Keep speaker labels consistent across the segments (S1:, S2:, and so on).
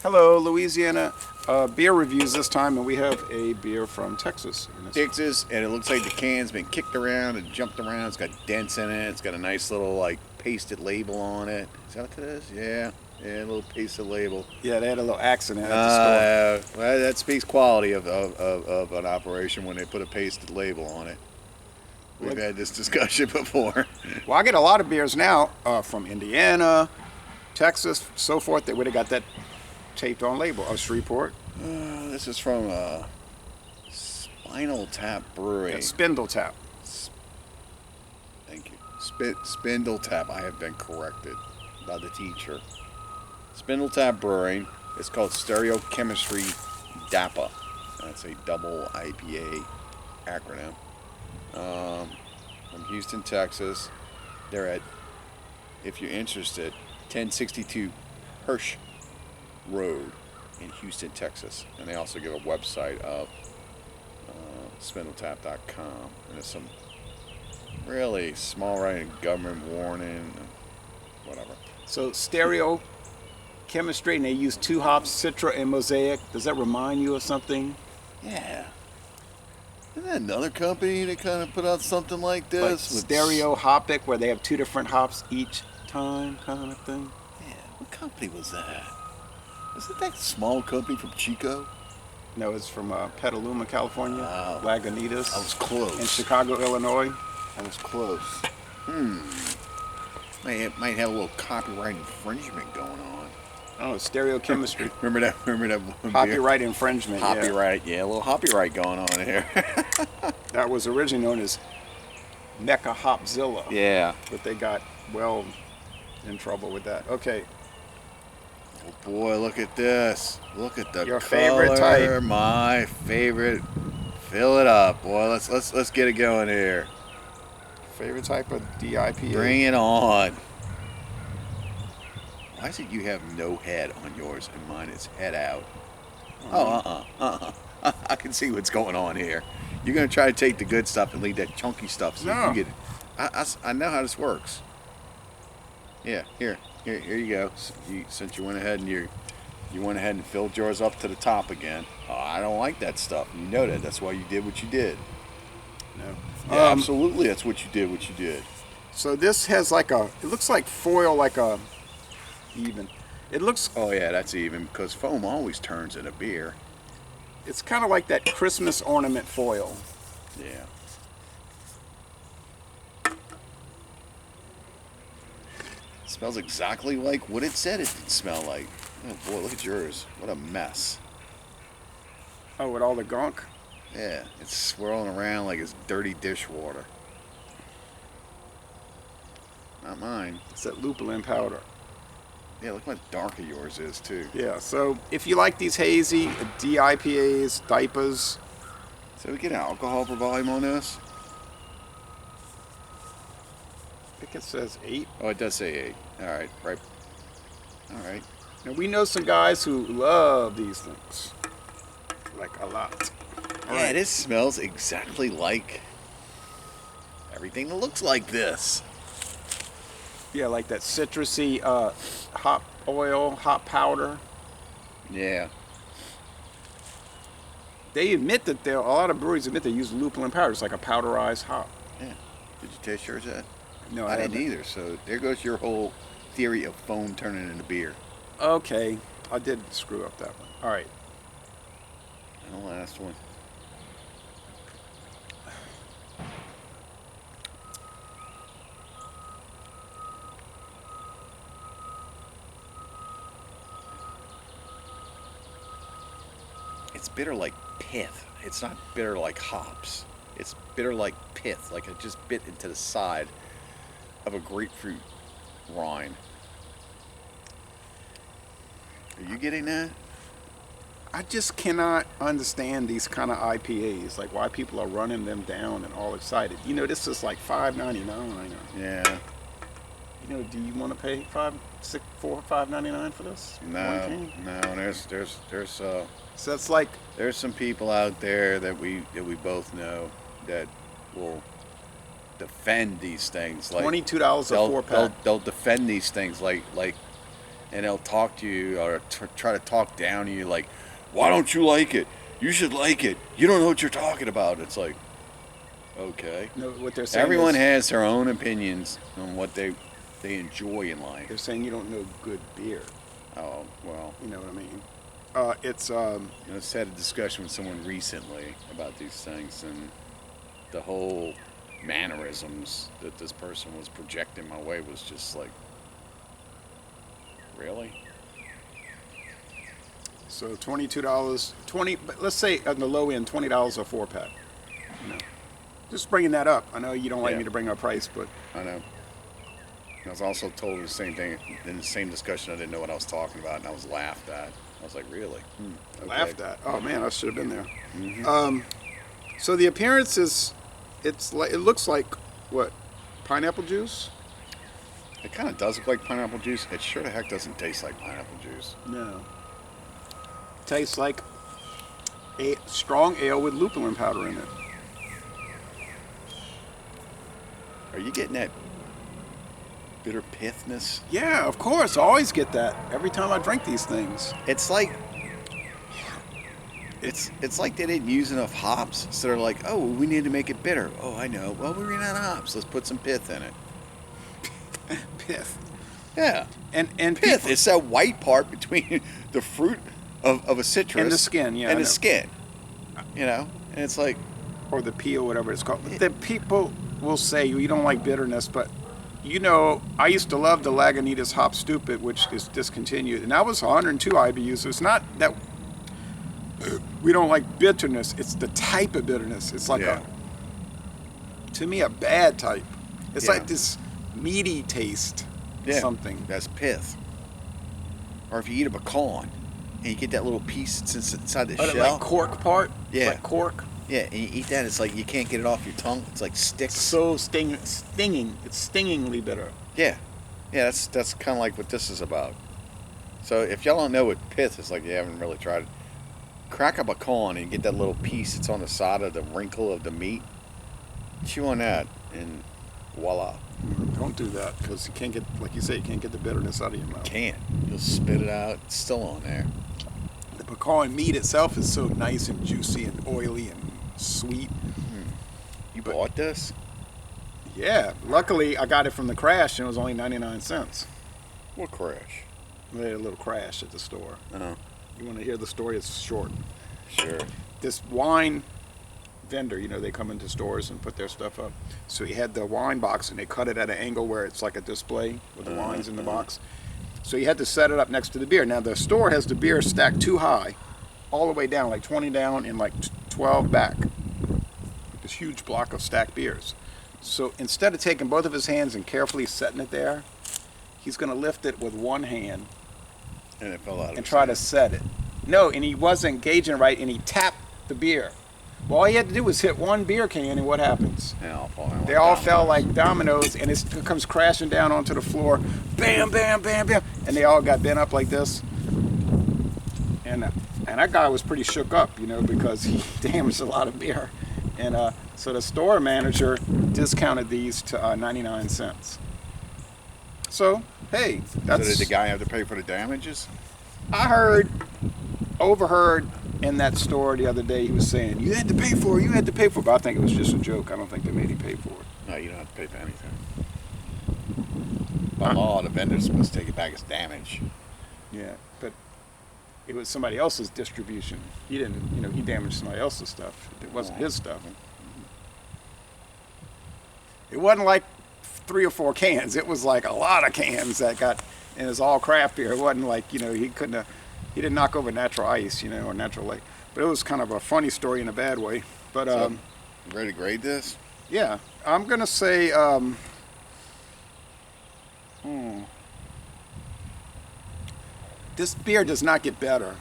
S1: Hello, Louisiana beer reviews this time, and we have a beer from Texas.
S2: Texas, and it looks like the can's been kicked around and jumped around. It's got dents in it. It's got a nice little like pasted label on it. Is that what it is? Yeah, a little pasted label.
S1: Yeah, they had a little accident at the store.
S2: Well, that speaks quality of an operation when they put a pasted label on it. We've had this discussion before.
S1: Well, I get a lot of beers now from Indiana, Texas, so forth, that would have got that taped on label. Shreveport.
S2: This is from Spinal Tap Brewing.
S1: Yeah, Spindle Tap.
S2: Thank you. Spindle Tap. I have been corrected by the teacher. Spindle Tap Brewing. It's called Stereochemistry DAPA. That's a double IPA acronym. From Houston, Texas. They're at, if you're interested, 1062 Hirsch Road in Houston, Texas. And they also give a website of spindletap.com. And there's some really small writing, government warning, whatever.
S1: So stereo chemistry, and they use 2 hops, Citra and Mosaic. Does that remind you of something?
S2: Yeah. Isn't that another company that kind of put out something like this?
S1: Like Stereo Hopic, where they have 2 different hops each time, kind of thing?
S2: Yeah, what company was that? Isn't that small company from Chico?
S1: No, it's from Petaluma, California.
S2: Wow.
S1: Lagunitas.
S2: I was close.
S1: In Chicago, Illinois.
S2: I was close. Might have a little copyright infringement going on.
S1: Oh, stereo chemistry.
S2: Remember that one
S1: Copyright
S2: beer?
S1: infringement.
S2: Copyright, yeah, a little copyright going on here.
S1: That was originally known as Mecca Hopzilla.
S2: Yeah.
S1: But they got well in trouble with that. Okay.
S2: Oh boy, look at this. Look at the
S1: Your
S2: color.
S1: favorite type.
S2: My favorite. Fill it up, boy. Let's get it going here.
S1: Favorite type of DIPA.
S2: Bring it on. Why is it you have no head on yours and mine is head out? I can see what's going on here. You're going to try to take the good stuff and leave that chunky stuff so
S1: No.
S2: you get it. I know how this works. Yeah, here you go. Since you went ahead and you went ahead and filled yours up to the top again. Oh, I don't like that stuff. You know that. That's why you did what you did.
S1: No.
S2: Yeah, absolutely. That's what you did.
S1: So this has like it looks like foil, like a even. It looks,
S2: Oh yeah, that's even because foam always turns in a beer.
S1: it's kind of like that Christmas ornament foil.
S2: Yeah. Smells exactly like what it said it did smell like. Oh boy, look at yours. What a mess.
S1: Oh, with all the gunk?
S2: Yeah, it's swirling around like it's dirty dishwater. Not mine.
S1: It's that lupulin powder.
S2: Yeah, look how darker yours is too.
S1: Yeah, so if you like these hazy DIPAs, DIPAs,
S2: So we get alcohol per volume on this?
S1: I think it says 8.
S2: Oh, it does say 8. Alright, right. Alright.
S1: And we know some guys who love these things. Like a lot. All
S2: Yeah,
S1: right.
S2: this smells exactly like everything that looks like this.
S1: Yeah, like that citrusy hop oil, hop powder.
S2: Yeah.
S1: They admit that a lot of breweries admit they use lupulin powder. It's like a powderized hop.
S2: Yeah. Did you taste yours yet?
S1: No,
S2: I didn't
S1: haven't.
S2: either. So there goes your whole theory of foam turning into beer.
S1: Okay, I did screw up that one. All right.
S2: And the last one. It's bitter like pith. It's not bitter like hops. It's bitter like pith, like it just bit into the side of a grapefruit rind. Are you getting that?
S1: I just cannot understand these kind of IPAs, like why people are running them down and all excited. You know, this is like $5.99.
S2: Yeah.
S1: You know, do you want to pay $5.99 for this? One
S2: No,
S1: can?
S2: no. There's
S1: So it's like
S2: there's some people out there that we both know that will defend these things like
S1: $22 a
S2: they'll,
S1: 4-pack.
S2: they'll defend these things like and they'll talk to you or try to talk down to you like, why don't you like it? You should like it. You don't know what you're talking about. It's like, okay.
S1: No, what they're saying
S2: Everyone
S1: is,
S2: has their own opinions on what they enjoy in life.
S1: they're saying you don't know good beer.
S2: Oh, well.
S1: You know what I mean?
S2: I just had a discussion with someone recently about these things, and the whole mannerisms that this person was projecting my way was just like, really?
S1: so $22, but let's say on the low end, $20 a 4-pack. You know, just bringing that up. I know you don't like
S2: Yeah.
S1: me to bring up price, but
S2: I know. I was also told the same thing in the same discussion. I didn't know what I was talking about, and I was laughed at. I was like, really? Okay.
S1: laughed at. Oh man, I should have been there.
S2: Mm-hmm.
S1: So the appearance is, it looks like what, pineapple juice?
S2: It kind of does look like pineapple juice. It sure the heck doesn't taste like pineapple juice.
S1: No. Tastes like a strong ale with lupulin powder in it.
S2: Are you getting that bitter pithness?
S1: Yeah, of course. I always get that every time I drink these things.
S2: It's like it's like they didn't use enough hops, so they're like, oh, we need to make it bitter. Oh, I know. Well, we ran out of hops. Let's put some pith in it.
S1: Pith.
S2: Yeah,
S1: And
S2: pith.
S1: people,
S2: It's that white part between the fruit of a citrus
S1: and the skin, yeah, I
S2: and the
S1: know.
S2: skin. You know, and it's like,
S1: or the peel, whatever it's called. The people will say you don't like bitterness, but you know, I used to love the Lagunitas Hop Stupid, which is discontinued, and that was 102 IBUs. So it's not that we don't like bitterness; it's the type of bitterness. It's like
S2: Yeah.
S1: to me, a bad type. It's
S2: Yeah.
S1: like this meaty taste, something.
S2: That's pith. Or if you eat a pecan and you get that little piece that's inside the
S1: Oh, that,
S2: shell.
S1: like cork part. It's
S2: Yeah.
S1: like cork.
S2: Yeah, and you eat that, it's like you can't get it off your tongue. It's like sticks.
S1: So stinging. It's stingingly bitter.
S2: Yeah, that's kind of like what this is about. So if y'all don't know what pith is like, you haven't really tried it. Crack a pecan and you get that little piece that's on the side of the wrinkle of the meat. Chew on that, and voila.
S1: Don't do that because you can't get, like you say, you can't get the bitterness out of your mouth.
S2: Can't. You'll spit it out. It's still on there.
S1: The pecan meat itself is so nice and juicy and oily and sweet.
S2: You bought this?
S1: Yeah, luckily I got it from the Crash and it was only 99 cents.
S2: What crash?
S1: We had a little crash at the store.
S2: Oh,
S1: You want to hear the story? It's short.
S2: sure.
S1: This wine vendor, you know, they come into stores and put their stuff up. So he had the wine box and they cut it at an angle where it's like a display with the wines in the box. So you had to set it up next to the beer. Now the store has the beer stacked too high, all the way down, like 20 down and like 12 back. This huge block of stacked beers. So instead of taking both of his hands and carefully setting it there, he's going to lift it with one hand
S2: And it fell out of
S1: and
S2: his
S1: try to
S2: hand.
S1: set it. No, and he wasn't gauging right and he tapped the beer. Well, all he had to do was hit one beer can and what happens? They all fell like dominoes and it comes crashing down onto the floor. Bam, bam, bam, bam. And they all got bent up like this. And that guy was pretty shook up, you know, because he damaged a lot of beer. And so the store manager discounted these to 99 cents. So, hey, that's...
S2: So did the guy have to pay for the damages?
S1: I overheard in that store the other day, he was saying, you had to pay for it, but I think it was just a joke. I don't think they made him pay for it.
S2: No, you don't have to pay for anything. By law, the vendor's supposed to take it back as damage.
S1: Yeah, but it was somebody else's distribution. He didn't, you know, he damaged somebody else's stuff. It wasn't his stuff. It wasn't like 3 or 4 cans. It was like a lot of cans that got, and it's all craft beer. It wasn't like, you know, he didn't knock over natural ice, you know, or natural lake. But it was kind of a funny story in a bad way. But
S2: So, you ready to grade this?
S1: yeah, I'm gonna say this beer does not get better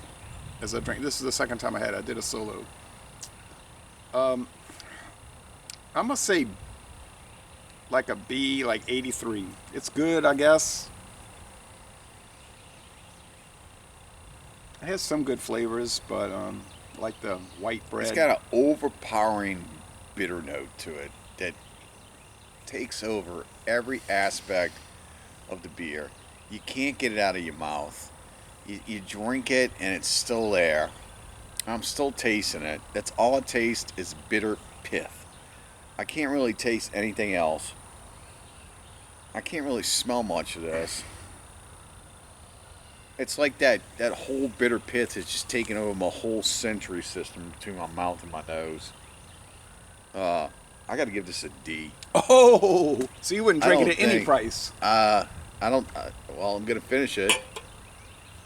S1: as I drink. This is the second time I had it. I did a solo. I'm gonna say like a B, like 83. It's good, I guess. It has some good flavors, but like the white bread.
S2: It's got an overpowering bitter note to it that takes over every aspect of the beer. You can't get it out of your mouth. You drink it and it's still there. I'm still tasting it. That's all it tastes is bitter pith. I can't really taste anything else. I can't really smell much of this. It's like that whole bitter pith is just taking over my whole sensory system between my mouth and my nose. I got to give this a D.
S1: Oh, so you wouldn't drink it at any price?
S2: I don't. Well, I'm gonna finish it.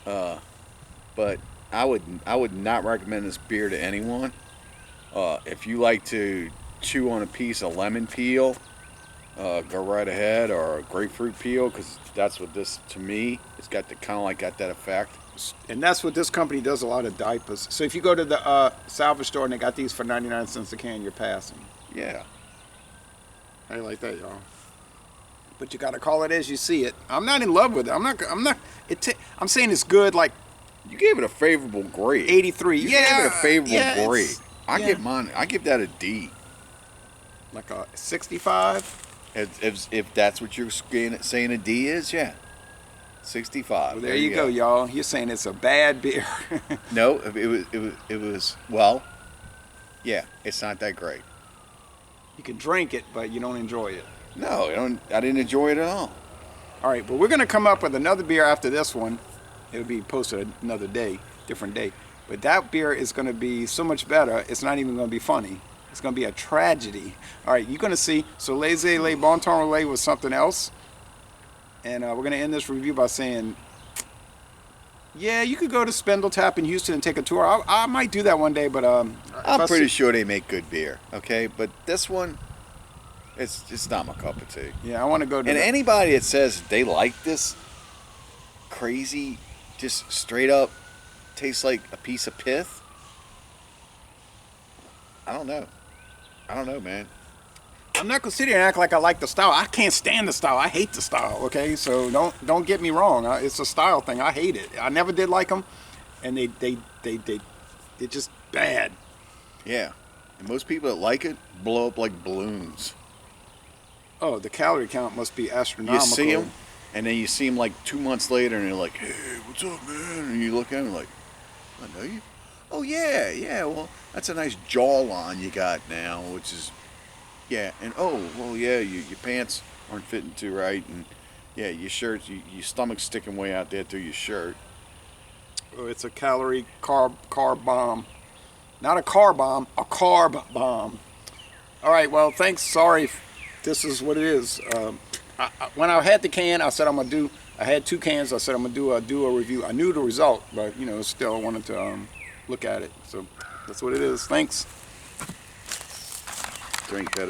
S2: But I would not recommend this beer to anyone. If you like to chew on a piece of lemon peel, go right ahead, or a grapefruit peel, because that's what this, to me, it's got the kind of like got that effect.
S1: And that's what this company does, a lot of diapers. So if you go to the salvage store and they got these for 99 cents a can, you're passing.
S2: Yeah.
S1: I like that, y'all. But you gotta call it as you see it. I'm not in love with it. I'm saying it's good, like
S2: You gave it a favorable grade.
S1: 83.
S2: You
S1: yeah.
S2: gave it a favorable grade. I give that a D.
S1: Like a 65.
S2: If that's what you're saying a D is, yeah. 65.
S1: Well, there you go, y'all. You're saying it's a bad beer.
S2: No, it was well, yeah, it's not that great.
S1: You can drink it, but you don't enjoy it.
S2: No, I didn't enjoy it at all.
S1: All right, but we're gonna come up with another beer after this one. It'll be posted another day, different day. But that beer is gonna be so much better. It's not even gonna be funny. It's gonna be a tragedy. All right, you're gonna see. So Laissez Les Bon Temps Relais was something else. And we're going to end this review by saying, yeah, you could go to Spindle Tap in Houston and take a tour. I might do that one day, but
S2: I'm pretty sure they make good beer, okay? But this one, it's not my cup of tea.
S1: Yeah, I want to go to
S2: anybody that says they like this crazy, just straight up tastes like a piece of pith, I don't know, man.
S1: I'm not gonna sit here and act like I like the style. I can't stand the style. I hate the style. Okay, so don't get me wrong. It's a style thing. I hate it. I never did like them, and they're just bad.
S2: Yeah, and most people that like it blow up like balloons.
S1: Oh, the calorie count must be astronomical.
S2: You see them, and then you see them like 2 months later, and they're like, "Hey, what's up, man?" And you look at them like, "I know you." Oh yeah. Well, that's a nice jawline you got now, which is. Yeah, and oh, well, yeah, your pants aren't fitting too right, and yeah, your shirt, your stomach's sticking way out there through your shirt.
S1: Oh, it's a calorie carb bomb. Not a car bomb, a carb bomb. All right, well, thanks. Sorry, this is what it is. When I had the can, I said I had 2 cans. I said I'm gonna do a review. I knew the result, but still I wanted to look at it. So that's what it is. Thanks.
S2: Drink that.